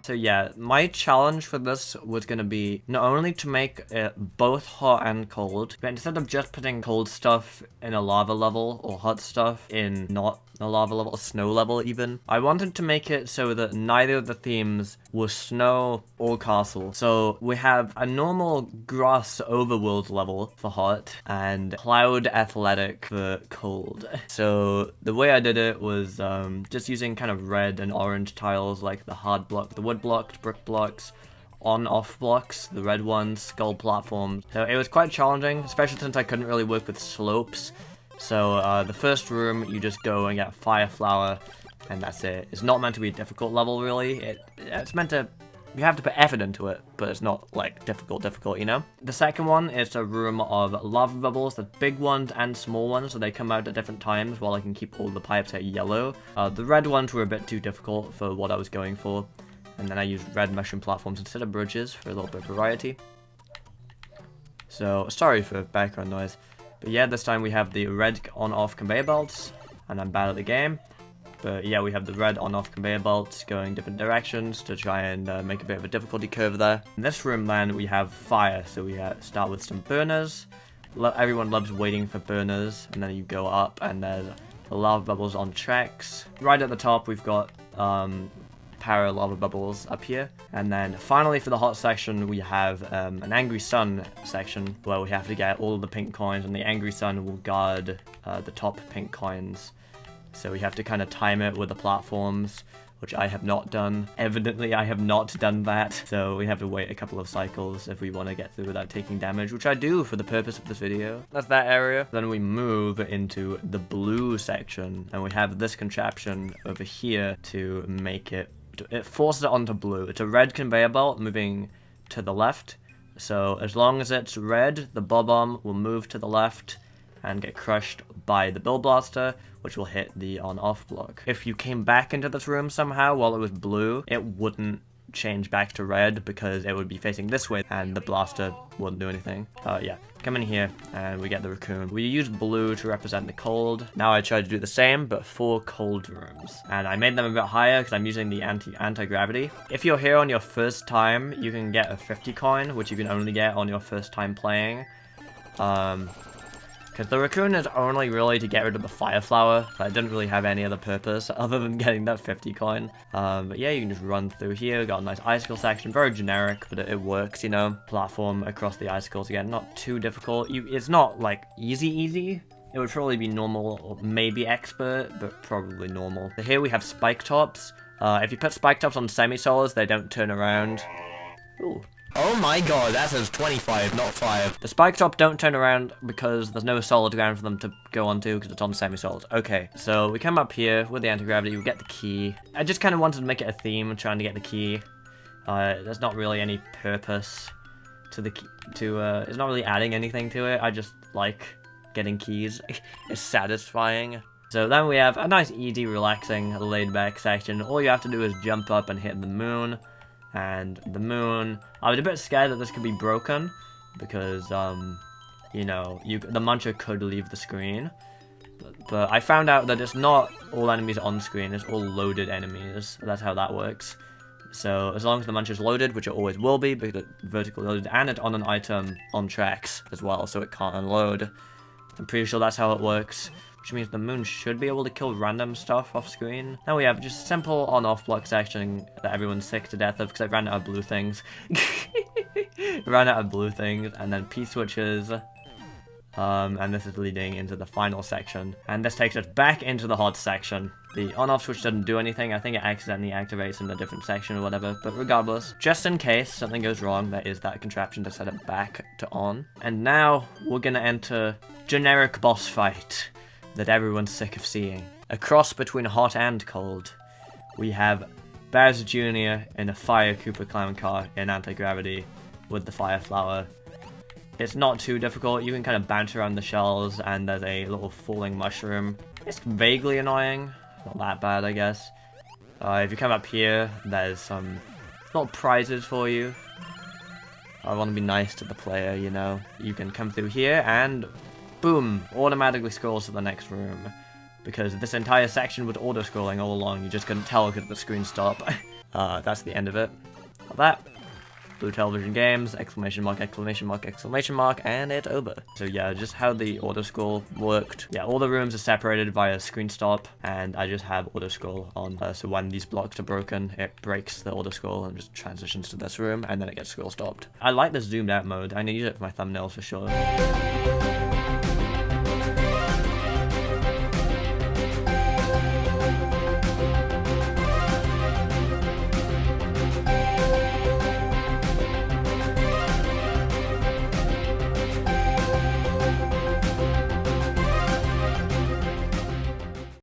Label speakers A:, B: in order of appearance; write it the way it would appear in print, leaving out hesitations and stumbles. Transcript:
A: So yeah, my challenge for this was going to be not only to make it both hot and cold, but instead of just putting cold stuff in a lava level or hot stuff in not a lava level, a snow level even, I wanted to make it so that neither of the themes was snow or castle. So we have a normal grass overworld level for hot and cloud athletic for cold. So the way I did it was just using kind of red and orange tiles like the hard block, the wood blocked, brick blocks, on-off blocks, the red ones, skull platforms. So it was quite challenging, especially since I couldn't really work with slopes. So the first room, you just go and get fire flower, and that's it. It's not meant to be a difficult level, really. It's meant to, you have to put effort into it, but it's not like difficult, you know? The second one is a room of lava bubbles, the big ones and small ones, so they come out at different times while I can keep all the pipes at yellow. The red ones were a bit too difficult for what I was going for, and then I used red mushroom platforms instead of bridges for a little bit of variety. So, sorry for background noise. But yeah, this time we have the red on-off conveyor belts, and I'm bad at the game. But yeah, we have the red on-off conveyor belts going different directions to try and make a bit of a difficulty curve there. In this room then, we have fire, so we start with some burners. Everyone loves waiting for burners, and then you go up and there's the lava bubbles on tracks. Right at the top, we've got power lava bubbles up here, and then finally for the hot section we have an angry sun section where we have to get all of the pink coins, and the angry sun will guard the top pink coins, so we have to kind of time it with the platforms, which I have not done. Evidently I have not done that, so we have to wait a couple of cycles if we want to get through without taking damage, which I do for the purpose of this video. That's that area. Then we move into the blue section, and we have this contraption over here to make it forces it onto blue. It's a red conveyor belt moving to the left. So as long as it's red, the bob-omb will move to the left and get crushed by the Bill Blaster, which will hit the on-off block. If you came back into this room somehow while it was blue, it wouldn't change back to red because it would be facing this way and the blaster wouldn't do anything. Yeah, come in here and we get the raccoon. We use blue to represent the cold. Now I try to do the same but for cold rooms, and I made them a bit higher because I'm using the anti-gravity. If you're here on your first time, you can get a 50 coin, which you can only get on your first time playing. Because the raccoon is only really to get rid of the fire flower, but it didn't really have any other purpose other than getting that 50 coin. But yeah, you can just run through here, got a nice icicle section, very generic, but it works, you know. Platform across the icicles again, not too difficult. It's not like easy. It would probably be normal or maybe expert, but probably normal. So here we have spike tops. If you put spike tops on semi-solids, they don't turn around. Ooh. Oh my god, that says 25, not 5. The spike top don't turn around because there's no solid ground for them to go onto because it's on semi-solid. Okay, so we come up here with the anti-gravity, we get the key. I just kind of wanted to make it a theme, trying to get the key. There's not really any purpose to the key, it's not really adding anything to it. I just like getting keys. It's satisfying. So then we have a nice, easy, relaxing, laid-back section. All you have to do is jump up and hit the moon. And the moon, I was a bit scared that this could be broken because, you know, the muncher could leave the screen. But I found out that it's not all enemies on screen, it's all loaded enemies. That's how that works. So as long as the muncher's loaded, which it always will be, because it's vertically loaded, and it's on an item on tracks as well, so it can't unload. I'm pretty sure that's how it works. Which means the moon should be able to kill random stuff off screen. Now we have just simple on-off block section that everyone's sick to death of because I ran out of blue things. Ran out of blue things, and then P-switches. And this is leading into the final section. And this takes us back into the hot section. The on-off switch doesn't do anything. I think it accidentally activates in a different section or whatever. But regardless, just in case something goes wrong, there is that contraption to set it back to on. And now we're gonna enter generic boss fight that everyone's sick of seeing. A cross between hot and cold. We have Bowser Jr. in a Fire Koopa Clown car in anti-gravity with the fire flower. It's not too difficult. You can kind of bounce around the shells, and there's a little falling mushroom. It's vaguely annoying. Not that bad, I guess. If you come up here, there's some little prizes for you. I want to be nice to the player, you know. You can come through here, and boom, automatically scrolls to the next room. Because this entire section was auto-scrolling all along, you just couldn't tell because the screen stopped. That's the end of it. Like that. Blue television games, exclamation mark, exclamation mark, exclamation mark, and it's over. So yeah, just how the auto-scroll worked. Yeah, all the rooms are separated via screen stop, and I just have auto-scroll on. So when these blocks are broken, it breaks the auto-scroll and just transitions to this room, and then it gets scroll stopped. I like the zoomed out mode. I need it for my thumbnails for sure.